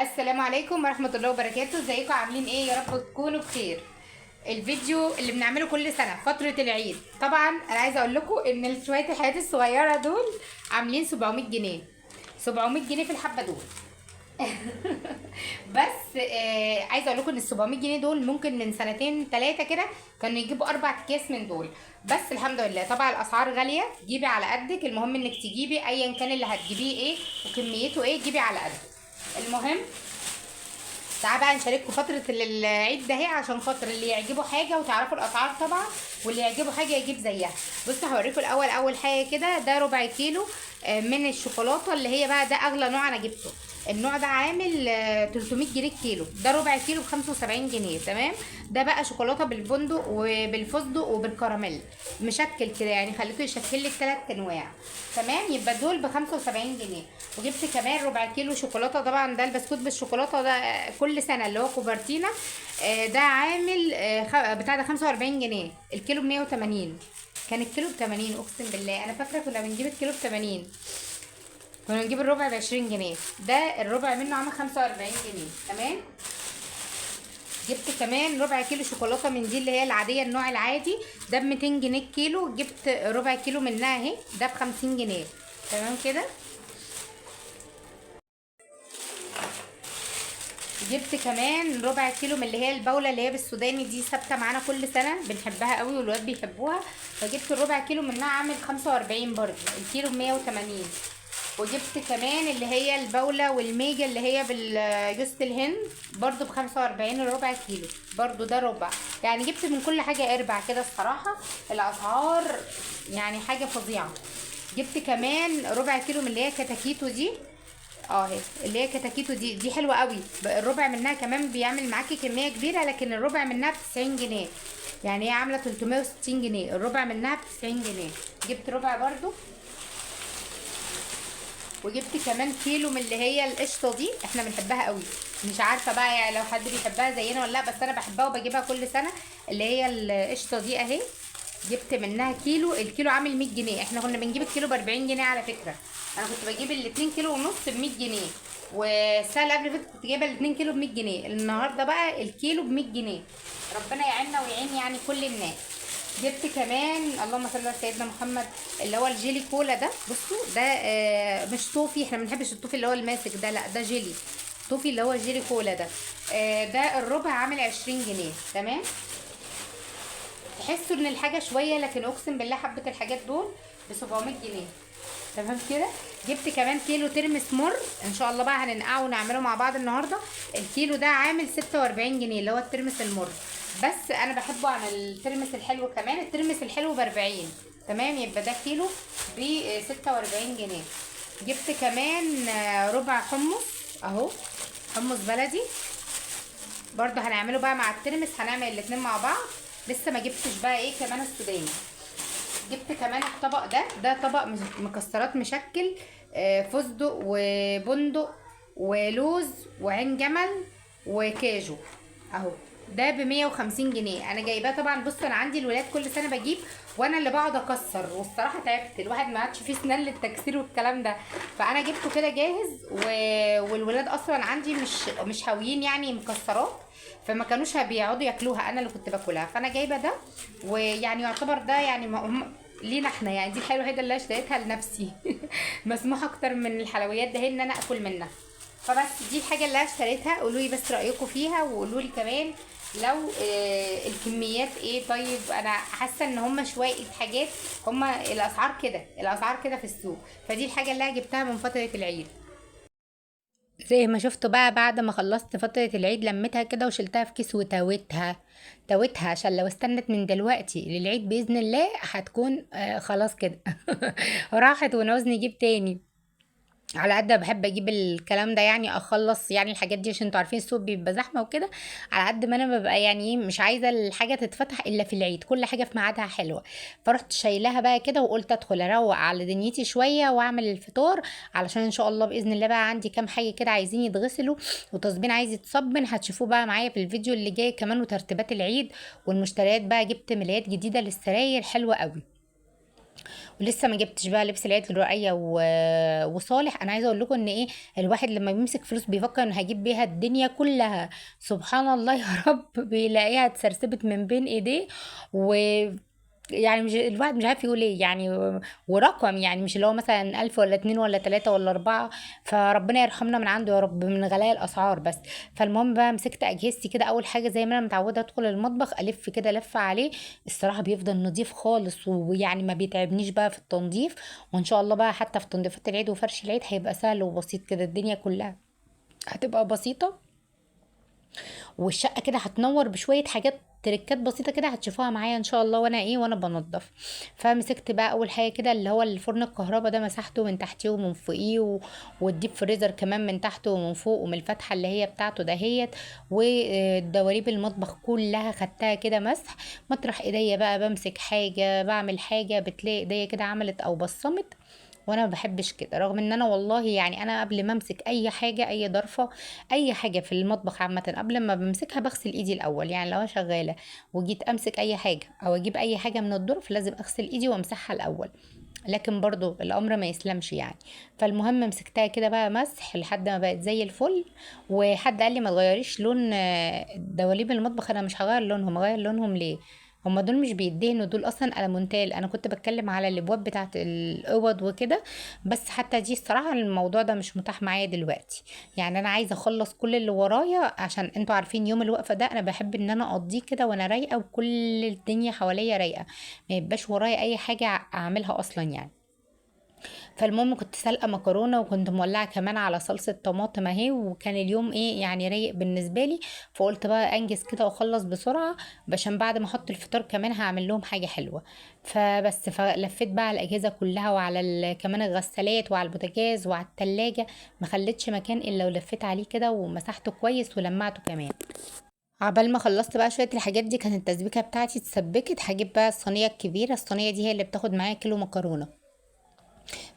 السلام عليكم ورحمة الله وبركاته. ازيكم عاملين ايه؟ يا رب تكونوا بخير. الفيديو اللي بنعمله كل سنة فترة العيد، طبعا انا عايزة اقول لكم ان شوية الحاجات الصغيرة دول عاملين 700 جنيه. 700 جنيه في الحبة دول. بس عايزه اقول لكم ان ال 700 جنيه دول ممكن من سنتين ثلاثه كده كانوا يجيبوا 4 اكياس من دول. بس الحمد لله، طبعا الاسعار غاليه، جيبي على قدك. المهم انك تجيبي ايا كان اللي هتجيبيه ايه وكميته ايه، جيبي على قدك. المهم تعالى بقى نشارككم فترة العيد ده اهي، عشان خاطر اللي يعجبه حاجة وتعرفوا الأسعار طبعا، واللي يعجبه حاجة يجيب زيها. بصوا هوريكم الأول، أول حاجة كده ده ربع كيلو من الشوكولاتة، اللي هي بقى ده أغلى نوع أنا جبته. النوع ده عامل 300 جنيه الكيلو، ده ربع كيلو ب 75 جنيه. تمام. ده بقى شوكولاتة بالبندق وبالفستق وبالكراميل، مشكل كده، يعني خليته يشكل لك 3 انواع. تمام، يبقى دول ب 75 جنيه. وجبت كمان ربع كيلو شوكولاته، طبعا ده البسكوت بالشوكولاته ده كل سنه اللي هو كوبرتينا. ده عامل بتاع ده 45 جنيه، الكيلو ب 180. كان الكيلو ب 80، اقسم بالله انا فاكره كنا بنجيب الكيلو ب 80. كنا بنجيب الربع ب 20 جنيه، ده الربع منه عامل 45 جنيه. تمام. جبت كمان ربع كيلو شوكولاته من دي اللي هي العاديه، النوع العادي، ده ب 200 جنيه الكيلو. جبت ربع كيلو منها اهي، ده ب 50 جنيه. تمام كده. جبت كمان ربع كيلو من اللي هي البولة اللي هي بالسوداني دي، ثابته معانا كل سنه، بنحبها قوي والولاد بيحبوها. فجبت الربع كيلو منها عامل 45 برضه، الكيلو ب 180. وجبت كمان اللي هي البولة والميجا اللي هي بالجوز الهند، برضو ب 45 الربع كيلو، برضو ده ربع. يعني جبت من كل حاجة اربع كده الصراحة. الاسعار يعني حاجة فظيعة. جبت كمان ربع كيلو من اللي هي كتاكيتو دي. اهي اللي هي كتاكيتو دي حلوه قوي. الربع منها كمان بيعمل معاكي كميه كبيره، لكن الربع منها ب 90 جنيه. يعني هي عامله 360 جنيه، الربع منها ب 90 جنيه. جبت ربع برضو. وجبت كمان كيلو من اللي هي القشطه دي، احنا بنحبها قوي. مش عارفه بقى يعني لو حد بيحبها زينا ولا لا، بس انا بحبها وبجيبها كل سنه. اللي هي القشطه دي اهي. جبت منها كيلو، الكيلو عامل 100 جنيه. احنا كنا بنجيب الكيلو ب 40 جنيه على فكره. انا كنت بجيب ال 2 كيلو ونص ب 100 جنيه. والسنه اللي قبل اللي فاتت كنت جايبه ال 2 كيلو ب 100 جنيه. النهارده بقى الكيلو ب 100 جنيه. ربنا يعيننا ويعين يعني كل الناس. جبت كمان اللهم صل على سيدنا محمد اللي هو الجيلي كولا ده. بصوا ده مش طوفي، احنا ما بنحبش الطوفي اللي هو الماسك ده، لا ده جيلي. طوفي اللي هو الجيلي كولا ده. ده الربع عامل 20 جنيه. تمام. تحسوا ان الحاجه شويه، لكن اقسم بالله حبه الحاجات دول ب 700 جنيه. تمام كده. جبت كمان كيلو ترمس مر، ان شاء الله بقى هننقعه ونعمله مع بعض النهارده. الكيلو ده عامل 46 جنيه، اللي هو الترمس المر. بس انا بحبه عن الترمس الحلو كمان، الترمس الحلو ب 40. تمام، يبقى ده كيلو ب 46 جنيه. جبت كمان ربع حمص اهو، حمص بلدي. برضه هنعمله بقى مع الترمس، هنعمل الاتنين مع بعض. لسه ما جبتش بقى ايه كمان السوداني. جبت كمان الطبق ده طبق مكسرات مشكل، فستق وبندق ولوز وعين جمل وكاجو اهو. ده ب 150 جنيه. انا جايباه طبعا. بص انا عندي الولاد كل سنه بجيب، وانا اللي بقعد اكسر، والصراحه تعبت، الواحد ما عادش فيه سنان للتكسير والكلام ده. فانا جبته كده جاهز والولاد اصلا عندي مش هاويين يعني مكسرات، فما كانوش بيقعدوا ياكلوها، انا اللي كنت باكلها. فانا جايبه ده، ويعني يعتبر ده يعني ما هم لينا احنا، يعني دي الحاجه الوحيده اللي أنا اشتريتها لنفسي. مسموح اكتر من الحلويات ده ان انا اكل منها. فبس دي الحاجه اللي انا اشتريتها. قولوا لي بس رايكم فيها، وقولوا لي كمان لو الكميات ايه. طيب انا حاسه ان هم شويه حاجات، هم الاسعار كده، الاسعار كده في السوق. فدي الحاجه اللي انا جبتها من فتره العيد. زي ما شفتوا بقى، بعد ما خلصت فترة العيد لميتها كده وشلتها في كيس وتويتها عشان لو استنت من دلوقتي للعيد بإذن الله هتكون خلاص كده. راحت ونعوز نجيب تاني. على قد ما بحب اجيب الكلام ده يعني اخلص يعني الحاجات دي، عشان انتوا عارفين السوق بيبقى زحمه وكده. على قد ما انا ببقى يعني مش عايزه الحاجه تتفتح الا في العيد، كل حاجه في ميعادها حلوه. فرحت شايلاها بقى كده وقلت ادخل اروق على دنيتي شويه واعمل الفطار، علشان ان شاء الله باذن الله بقى عندي كام حاجه كده عايزين يتغسلوا، وتصبين عايز يتصبن، هتشوفوه بقى معايا في الفيديو اللي جاي كمان، وترتيبات العيد والمشتريات بقى. جبت ملايات جديده للسراير حلوه قوي. ولسه ما جبتش بقى لبس العيد لرؤية وصالح. انا عايزه اقول لكم ان ايه، الواحد لما بيمسك فلوس بيفكر ان هجيب بيها الدنيا كلها، سبحان الله يا رب بيلاقيها اتسرسبت من بين ايديه. و يعني مش الواحد مش عارف يقول ايه يعني. ورقم يعني مش اللي هو مثلا 1000 ولا اتنين ولا تلاتة ولا أربعة. فربنا يرحمنا من عنده يا رب من غلاء الأسعار بس. فالمهم بقى مسكت أجهزتي كده، أول حاجة زي ما أنا متعودة أدخل المطبخ ألف كده لفة عليه. الصراحة بيفضل نظيف خالص، ويعني ما بيتعبنيش بقى في التنظيف. وإن شاء الله بقى حتى في تنظيفات العيد وفرش العيد هيبقى سهل وبسيط كده، الدنيا كلها هتبقى بسيطة. والشقه كده هتنور بشويه حاجات تريكات بسيطه كده هتشوفوها معايا ان شاء الله وانا بنضف. فمسكت بقى اول حاجه كده اللي هو الفرن الكهرباء ده، مسحته من تحتيه ومن فوقيه والديب فريزر كمان من تحته ومن فوق، ومن الفتحه اللي هي بتاعته دهيت. ودواليب المطبخ كلها خدتها كده مسح. مطرح ايديا بقى بمسك حاجه بعمل حاجه بتلاقي ايديا كده عملت او بصمت. وانا ما بحبش كده، رغم ان انا والله يعني انا قبل ما امسك اي حاجه اي ضرفه اي حاجه في المطبخ عامه، قبل ما بمسكها بغسل ايدي الاول. يعني لو انا شغاله وجيت امسك اي حاجه او اجيب اي حاجه من الظرف لازم اغسل ايدي وامسحها الاول. لكن برضو الامر ما يسلمش يعني. فالمهم مسكتها كده بقى مسح لحد ما بقت زي الفل. وحد قال لي ما تغيريش لون دواليب المطبخ. انا مش هغير لونهم، اغير لونهم ليه؟ هما دول مش بيدهنوا، دول اصلا المونتال. انا كنت بتكلم على الابواب بتاعت الاوض وكده. بس حتى دي الصراحه الموضوع ده مش متاح معايا دلوقتي. يعني انا عايزه اخلص كل اللي ورايا، عشان انتوا عارفين يوم الوقفه ده انا بحب ان انا اقضيه كده وانا رايقه وكل الدنيا حواليا رايقه. ما يبقاش ورايا اي حاجه اعملها اصلا يعني. فالمهم كنت سلقه مكرونه وكنت مولعه كمان على صلصه طماطم اهي، وكان اليوم ايه يعني رايق بالنسبه لي. فقلت بقى انجز كده واخلص بسرعه، عشان بعد ما احط الفطار كمان هعمل لهم حاجه حلوه. فبس فلفيت بقى على الاجهزه كلها وعلى كمان الغسالات وعلى البوتاجاز وعلى التلاجة. ما خليتش مكان الا ولفيت عليه كده ومسحته كويس ولمعته كمان. عبال ما خلصت بقى شويه الحاجات دي كانت التسبيكه بتاعتي اتسبكت. هجيب بقى الصينيه الكبيره، الصينيه دي هي اللي بتاخد معايا كيلو مكرونه.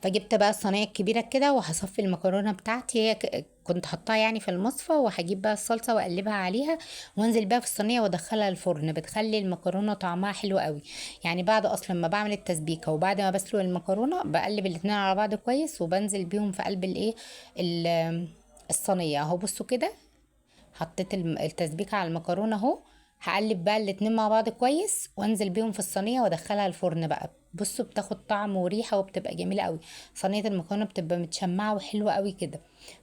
فجبت بقى الصينيه الكبيره كده وهصفي المكرونه بتاعتي، هي كنت حطاها يعني في المصفى، وهجيب بقى الصلصه واقلبها عليها وانزل بقى في الصينيه وادخلها الفرن. بتخلي المكرونه طعمها حلو قوي. يعني بعد اصلا ما بعمل التسبيكه وبعد ما بسلق المكرونه بقلب الاتنين على بعض كويس وبنزل بيهم في قلب الصينيه اهو. بصوا كده، حطيت التسبيكة على المكرونة اهو. هقلب بقى الاتنين مع بعض كويس وانزل بيهم في الصينية وادخلها الفرن بقى. بصوا بتاخد طعم وريحة وبتبقى جميلة قوي. صينية المكرونة بتبقى متشمعة وحلوة قوي كده.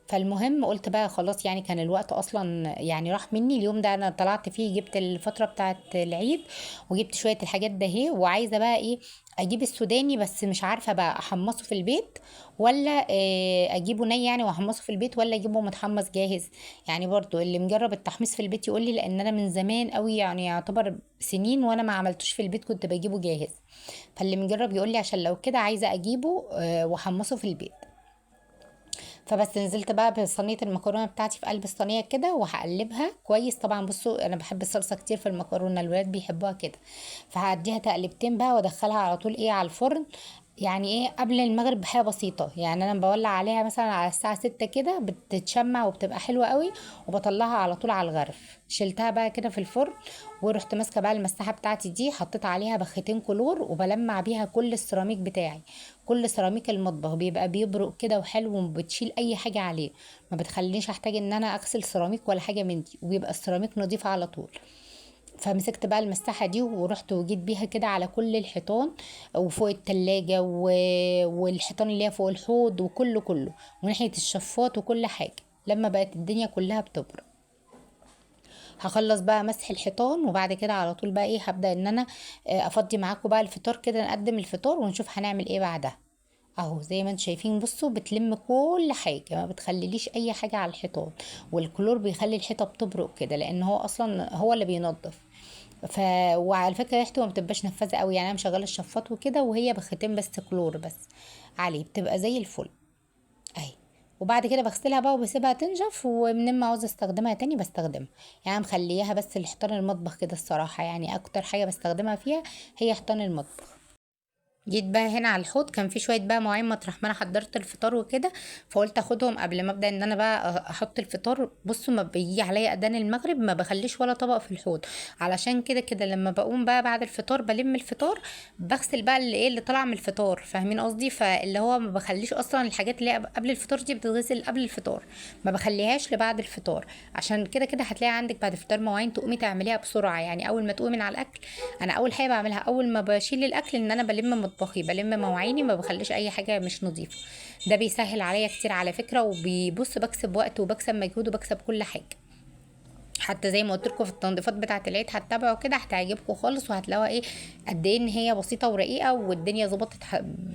فالمهم قلت بقى خلاص، يعني كان الوقت اصلا يعني راح مني اليوم ده. انا طلعت فيه جبت الفترة بتاعت العيد وجبت شوية الحاجات ده اهي. وعايزة بقى ايه، اجيب السوداني، بس مش عارفة بقى احمصه في البيت ولا اجيبه ني يعني واحمصه في البيت، ولا اجيبه متحمص جاهز. يعني برضو اللي مجرب التحميص في البيت يقول لي، لان انا من زمان قوي يعني يعتبر سنين وانا ما عملتوش في البيت، كنت بجيبه جاهز. فاللي مجرب يقول لي عشان لو كده عايزه اجيبه واحمصه في البيت. فبس نزلت بقى بصينيه المكرونه بتاعتي في قلب الصينيه كده وهقلبها كويس. طبعا بصوا انا بحب الصلصه كتير في المكرونه، الولاد بيحبوها كده. فهديها تقلبتين بقى وادخلها على طول ايه على الفرن. يعني ايه قبل المغرب بحاجه بسيطه، يعني انا بولع عليها مثلا على الساعه 6 كده بتتشمع وبتبقى حلوه قوي. وبطلعها على طول على الغرف. شلتها بقى كده في الفرن. ورحت ماسكه بقى المساحه بتاعتي دي، حطيت عليها بختين كلور وبلمع بيها كل السيراميك بتاعي. كل سيراميك المطبخ بيبقى بيبرق كده وحلو وبتشيل اي حاجه عليه. ما بتخلينيش احتاج ان انا اغسل سيراميك ولا حاجه من دي، وبيبقى السيراميك نظيف على طول. فمسكت بقى المساحة دي ورحت وجيت بيها كده على كل الحيطان وفوق التلاجة والحيطان اللي هي فوق الحوض وكله وناحية الشفاط وكل حاجة. لما بقت الدنيا كلها بتبرق هخلص بقى مسح الحيطان، وبعد كده على طول بقى ايه هبدأ ان انا افضي معاكم بقى الفطار كده، نقدم الفطار ونشوف هنعمل ايه بعدها. اهو زي ما انتم شايفين بصوا بتلم كل حاجه، ما بتخليليش اي حاجه على الحيطان. والكلور بيخلي الحيطه بتبرق كده لان هو اصلا هو اللي بينظف. ف وعلى فكره ريحته ما بتبقاش نفاذه قوي، يعني انا مشغله الشفاط وكده وهي بختين بس كلور بس عليه بتبقى زي الفل اهي. وبعد كده بغسلها بقى وبسيبها تنشف، ومن ما عاوزه استخدمها تاني بستخدمها. يعني مخليها بس لحيطان المطبخ كده الصراحه، يعني اكتر حاجه بستخدمها فيها هي حيطان المطبخ. جيت بقى هنا على الحوض، كان في شويه بقى مواعين مطرح ما انا حضرت الفطار وكده، فقلت اخدهم قبل ما ابدا ان انا بقى احط الفطار. بصوا ما بيجي عليا اذان المغرب ما بخليش ولا طبق في الحوض، علشان كده كده لما بقوم بقى بعد الفطار بلم الفطار، بغسل بقى اللي ايه اللي طلع من الفطار، فاهمين قصدي؟ فاللي هو ما بخليش اصلا الحاجات اللي هي قبل الفطار دي بتتغسل قبل الفطار، ما بخليهاش لبعد الفطار، عشان كده كده هتلاقي عندك بعد الفطار مواعين تقومي تعمليها بسرعه. يعني اول ما تقومي من على الاكل، انا اول حاجه بعملها اول ما بشيل الاكل ان انا بلم مطبخي، بلم مواعيني، ما بخليش اي حاجه مش نظيفه. ده بيسهل عليا كتير على فكره، وبيبص بكسب وقت وبكسب مجهود وبكسب كل حاجه. حتى زي ما قلت لكم في التنظيفات بتاعه العيد هتتابعوا كده هتعجبكم خالص، وهتلاقوا ايه قد ايه ان هي بسيطه ورقيقه والدنيا ظبطت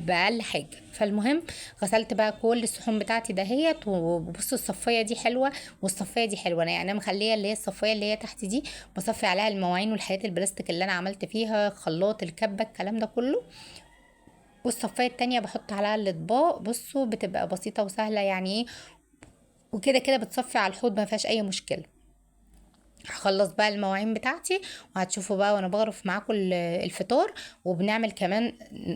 باقل حاجه. فالمهم غسلت بقى كل الصحون بتاعتي دهيت، وبصوا الصفايه دي حلوه والصفايه دي حلوه، انا يعني انا مخليه اللي هي الصفايه اللي هي تحت دي بصفي عليها المواعين والحاجات البلاستيك اللي انا عملت فيها خلاط الكبه الكلام ده كله، والصفايه التانية بحط عليها الاطباق. بصوا بتبقى بسيطه وسهله يعني ايه، وكده كده بتصفي على الحوض ما فيهاش اي مشكله. هخلص بقى المواعين بتاعتي، وهتشوفوا بقى وانا بغرف معاكم الفطار، وبنعمل كمان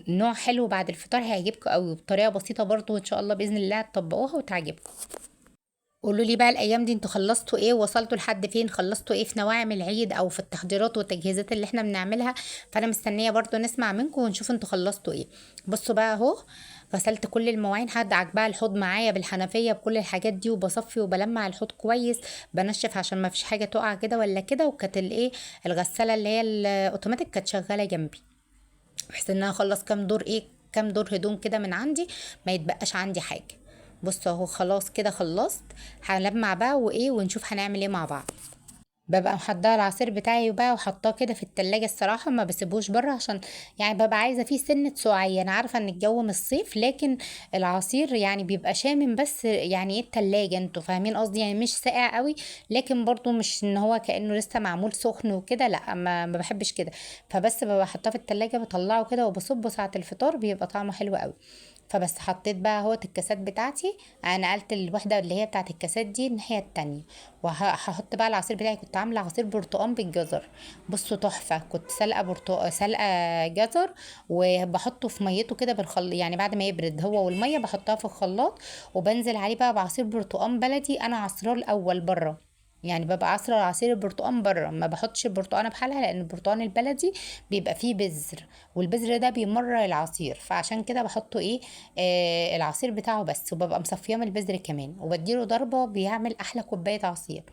نوع حلو بعد الفطار هيعجبكم قوي بطريقه بسيطه برضو، وان شاء الله باذن الله تطبقوها وتعجبكم. قولوا لي بقى الايام دي انتوا خلصتوا ايه، وصلتوا لحد فين، خلصتوا ايه في نواعم العيد او في التحضيرات والتجهيزات اللي احنا بنعملها؟ فانا مستنيه برضو نسمع منكم ونشوف انتوا خلصتوا ايه. بصوا بقى اهو، غسلت كل المواعين، هدعك بقى الحوض معايا بالحنفيه بكل الحاجات دي، وبصفي وبلمع الحوض كويس، بنشف عشان ما فيش حاجه تقع كده ولا كده. وكانت الايه الغساله اللي هي الاوتوماتيك كانت شغاله جنبي، بحيث ان انا اخلص كام دور ايه كام دور هدوم كده من عندي، ما يتبقاش عندي حاجه. بصوا اهو خلاص كده خلصت، هنلمع بقى وايه ونشوف هنعمل ايه مع بعض. ببقى محضره العصير بتاعي بقى وحطاه كده في التلاجة، الصراحه ما بسيبوش بره، عشان يعني ببقى عايزه فيه سنه سقعيه. انا عارفه ان الجو من الصيف، لكن العصير يعني بيبقى شامم، بس يعني ايه التلاجة انتوا فاهمين قصدي، يعني مش ساقع قوي، لكن برضو مش ان هو كانه لسه معمول سخن وكده، لا ما بحبش كده. فبس ببقى حاطاه في التلاجة بطلعه كده وبصبه ساعه الفطار، بيبقى طعمه حلو قوي. فبس حطيت بقى اهوت الكاسات بتاعتي، انا نقلت الوحده اللي هي بتاعت الكاسات دي الناحيه التانية، وهحط بقى العصير بتاعي. كنت عامله عصير برتقال بالجزر، بصوا تحفه. كنت سلقه سلقه جزر، وبحطه في ميته كده يعني بعد ما يبرد هو والميه بحطها في الخلاط، وبنزل عليه بقى بعصير برتقال بلدي انا عصراه الاول بره. يعني ببقى عصرة عصير البرتقال بره، ما بحطش البرتقانه بحالها، لان البرتقال البلدي بيبقى فيه بذر، والبذر ده بيمرر العصير، فعشان كده بحطه ايه العصير بتاعه بس، وببقى مصفيه من البذر كمان، وبديله ضربه بيعمل احلى كوبايه عصير.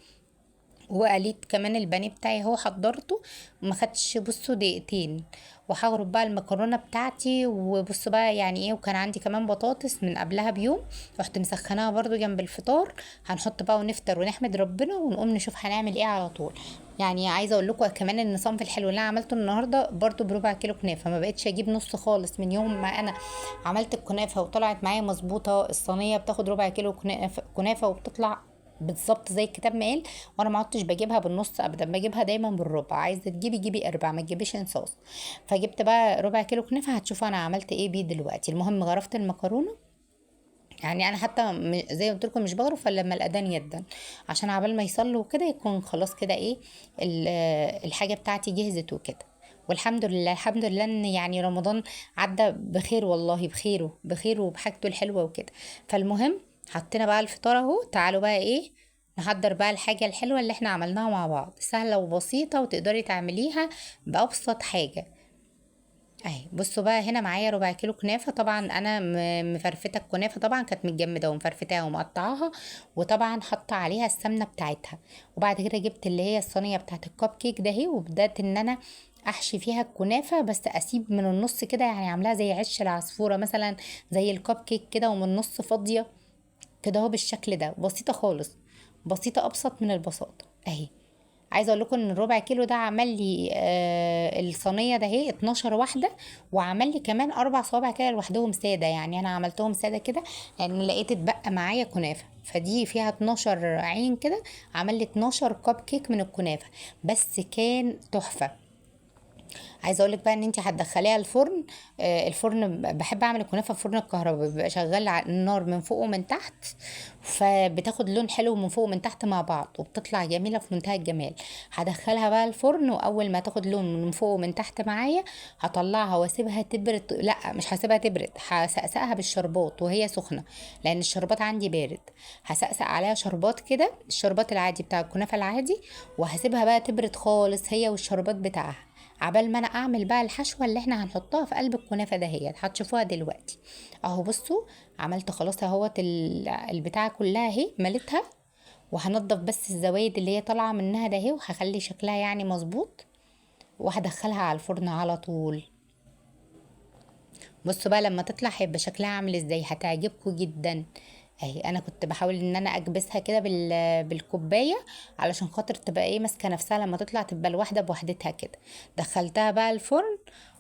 وقليت كمان البانيه بتاعي هو حضرته، ما خدش بصوا دقيقتين. وهغرب بقى المكرونه بتاعتي، وبصوا بقى يعني ايه، وكان عندي كمان بطاطس من قبلها بيوم، رحت مسخناها برضو جنب الفطار. هنحط بقى ونفطر ونحمد ربنا ونقوم نشوف هنعمل ايه على طول. يعني عايزه اقول لكم كمان ان صنف الحلو اللي انا عملته النهارده برضو بربع كيلو كنافه، ما بقتش اجيب نص خالص. من يوم ما انا عملت الكنافه وطلعت معايا مظبوطه، الصينيه بتاخد ربع كيلو كنافه وبتطلع بالظبط زي الكتاب ما قال. وانا ما عدتش بجيبها بالنص ابدا، بجيبها دايما بالربع، عايزه تجيبي جيبي اربع ما تجيبيش انصاص. فجبت بقى ربع كيلو كنافه، هتشوفوا انا عملت ايه بيه دلوقتي. المهم غرفت المكرونه، يعني انا حتى زي ما قلت لكم مش بغرف الا لما الاذان يدن، عشان عبال ما يصلوا وكده يكون خلاص كده ايه الحاجه بتاعتي جهزت وكده. والحمد لله الحمد لله ان يعني رمضان عدى بخير، والله بخيره بخيره وبحاجته الحلوه وكده. فالمهم حطينا بقى الفطار اهو، تعالوا بقى ايه نحضر بقى الحاجة الحلوة اللي احنا عملناها مع بعض، سهلة وبسيطة وتقدري تعمليها بأبسط حاجة. اهي بصوا بقى هنا معايا ربع كيلو كنافه، طبعا انا مفرفته الكنافه، طبعا كانت متجمده ومفرفتاها ومقطعاها، وطبعا حاطه عليها السمنه بتاعتها. وبعد كده جبت اللي هي الصينيه بتاعت الكب كيك ده اهي، وبدات ان انا احشي فيها الكنافه، بس اسيب من النص كده، يعني عاملاها زي عش العصفوره مثلا، زي الكب كيك كده، ومن النص فاضيه كده اهو بالشكل ده، بسيطه خالص، بسيطه ابسط من البساطه اهي. عايزه اقول لكم ان الربع كيلو ده عمل لي الصينيه ده اهي 12 واحده، وعمل لي كمان اربع صوابع كده لوحدهم ساده، يعني انا عملتهم ساده كده لان لقيت اتبقى معايا كنافه، فدي فيها 12 عين كده، عمل لي 12 كب كيك من الكنافه، بس كان تحفه. عايزه اقول لك بقى ان انت هتدخليها الفرن. الفرن بحب اعمل الكنافه في فرن الكهرباء، بيبقى شغال على النار من فوق ومن تحت، فبتاخد لون حلو من فوق ومن تحت مع بعض، وبتطلع جميله في منتهى الجمال. هدخلها بقى الفرن، واول ما تاخد لون من فوق ومن تحت معايا هطلعها واسيبها تبرد. لا مش هسيبها تبرد، هسقسقها بالشربات وهي سخنه، لان الشربات عندي بارد. هسقسق عليها شربات كده، الشربات العادي بتاع الكنافه العادي، وهسيبها بقى تبرد خالص هي والشربات بتاعها، عبال ما انا اعمل بقى الحشوه اللي احنا هنحطها في قلب الكنافه دهيت، هتشوفوها دلوقتي. اهو بصوا، عملت خلاص اهوت البتاعه كلها اهي مليتها، وهنضف بس الزوايد اللي هي طالعه منها ده اهي، وهخلي شكلها يعني مظبوط، وهدخلها على الفرن على طول. بصوا بقى لما تطلع هيبقى شكلها عامل ازاي، هتعجبكم جدا. اهي انا كنت بحاول ان انا اكبسها كده بالكوبايه، علشان خاطر تبقى ايه ماسكه نفسها، لما تطلع تبقى الواحده بوحدتها كده. دخلتها بقى الفرن،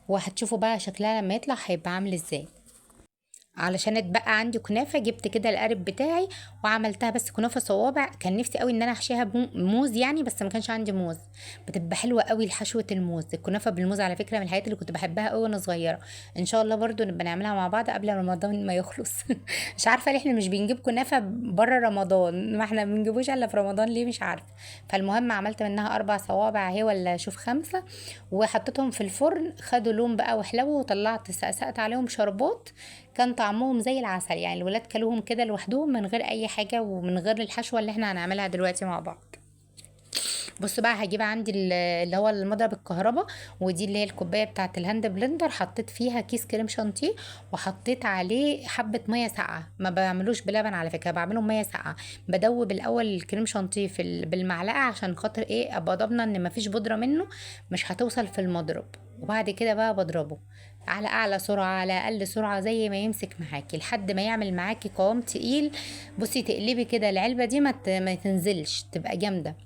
وهتشوفوا بقى شكلها لما يطلع هيبقى عامل ازاي. علشان اتبقى عندي كنافه، جبت كده القارب بتاعي وعملتها بس كنافه صوابع. كان نفسي قوي ان انا احشيها موز يعني، بس ما كانش عندي موز. بتبقى حلوه قوي لحشوه الموز، الكنافه بالموز على فكره من الحاجات اللي كنت بحبها قوي وانا صغيره. ان شاء الله برضو نبقى نعملها مع بعض قبل رمضان ما يخلص. مش عارفه ليه احنا مش بنجيب كنافه بره رمضان، ما احنا بنجيبوش الا في رمضان ليه مش عارفه. فالمهم عملت منها 4 صوابع اهي، ولا شوف 5، وحطيتهم في الفرن، خدوا لون بقى وحلو، وطلعت سقسقت عليهم شربات. كان طعمهم زي العسل، يعني الولاد كلوهم كده لوحدهم من غير اي حاجه، ومن غير الحشوه اللي احنا هنعملها دلوقتي مع بعض. بصوا بقى، هجيب عندي اللي هو المضرب الكهرباء، ودي اللي هي الكوبايه بتاعه الهاند بلندر، حطيت فيها كيس كريم شانتيه، وحطيت عليه حبه ميه ساقعه. ما بعملوش بلبن على فكره، بعمله ميه ساقعه. بدوب الاول الكريم شانتيه بالمعلقه، عشان خاطر ايه ابقى ضامنه ان مفيش بودره منه مش هتوصل في المضرب. وبعد كده بقى بضربه على اعلى سرعه على اقل سرعه، زي ما يمسك معاكي لحد ما يعمل معاكي قوام تقيل. بصي تقلبي كده العلبه دي ما تنزلش، تبقى جامده.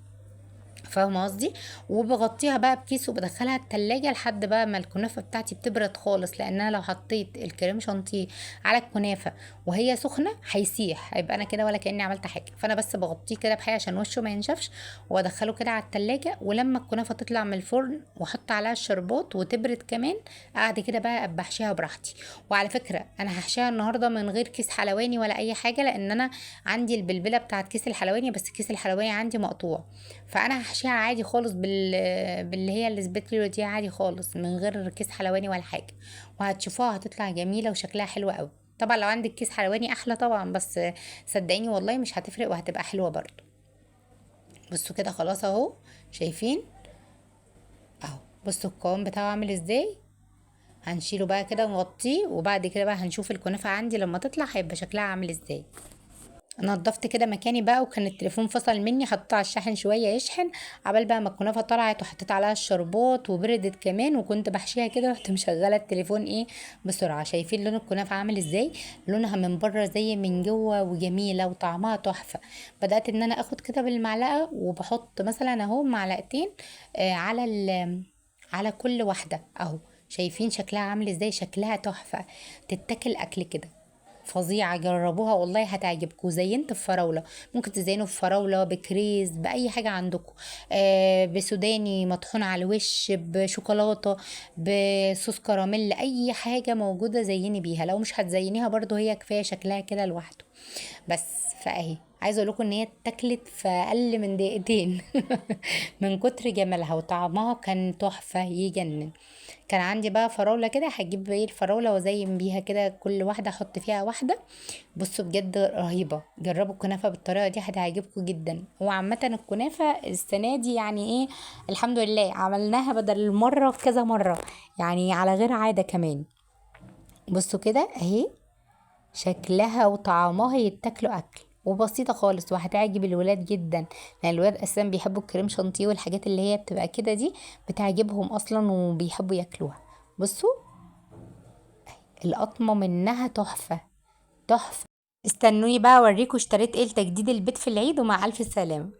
فاهمه قصدي؟ وبغطيها بقى بكيس، وبدخلها التلاجة لحد بقى ما الكنافه بتاعتي بتبرد خالص، لان انا لو حطيت الكريم شانتيه على الكنافه وهي سخنه هيسيح، هيبقى انا كده ولا كاني عملت حاجه. فانا بس بغطيه كده بحاجه عشان وشه ما ينشفش، وادخله كده على التلاجة. ولما الكنافه تطلع من الفرن واحط عليها الشربات وتبرد كمان، قاعد كده بقى ابقى احشيها براحتي. وعلى فكره انا هحشيها النهارده من غير كيس حلواني ولا اي حاجه، لان انا عندي البلبله بتاعت كيس الحلواني، بس كيس الحلواني عندي مقطوع. فانا هحشيها عادي خالص باللي هي السبيتلو دي، عادي خالص من غير كيس حلواني ولا حاجه. وهتشوفوها هتطلع جميله وشكلها حلو قوي. طبعا لو عندك كيس حلواني احلى طبعا، بس صدقيني والله مش هتفرق وهتبقى حلوه برضو. بصوا كده خلاص اهو، شايفين؟ اهو بصوا القوام بتاعه عامل ازاي. هنشيله بقى كده ونغطيه، وبعد كده بقى هنشوف الكنافه عندي لما تطلع هيبقى شكلها عامل ازاي. نضفت كده مكاني بقى، وكان التليفون فصل مني، حطيته على الشاحن شويه يشحن، عبال بقى ما الكنافه طلعت، وحطيت عليها الشربات وبردت كمان، وكنت بحشيها كده، رحت مشغله التليفون ايه بسرعه. شايفين لون الكنافه عامل ازاي؟ لونها من بره زي من جوه، وجميله وطعمها تحفه. بدات ان انا اخد كده بالمعلقه، وبحط مثلا اهو معلقتين على كل واحده اهو. شايفين شكلها عامل ازاي؟ شكلها تحفه، تتاكل اكل كده فظيعة. جربوها والله هتعجبكم. زينت بفراولة، ممكن تزينوا بفراولة، بكريز، بأي حاجة عندكم. بسوداني مطحون على الوش، بشوكولاتة، بصوص كراميل، أي حاجة موجودة زيني بيها. لو مش هتزينيها برضو هي كفاية شكلها كده لوحده. بس فاهي عايزه اقول لكم ان هي اتاكلت في اقل من دقيقتين. من كتر جمالها، وطعمها كان تحفه يجنن. كان عندي بقى فراوله كده، هجيب ايه الفراوله وازين بيها كده، كل واحده احط فيها واحده. بصوا بجد رهيبه، جربوا الكنافه بالطريقه دي هتعجبكم جدا. وعامه الكنافه السنه دي يعني ايه، الحمد لله عملناها بدل المره كذا مره، يعني على غير عاده كمان. بصوا كده اهي، شكلها وطعمها يتاكلوا اكل، وبسيطه خالص، وهتعجب الولاد جدا، لان الولاد اساسا بيحبوا الكريم شانتيه والحاجات اللي هي بتبقى كده دي، بتعجبهم اصلا وبيحبوا ياكلوها. بصوا القطمه منها تحفه، تحفه. استنوني بقى اوريكم اشتريت ايه لتجديد البيت في العيد، ومع الف سلامه.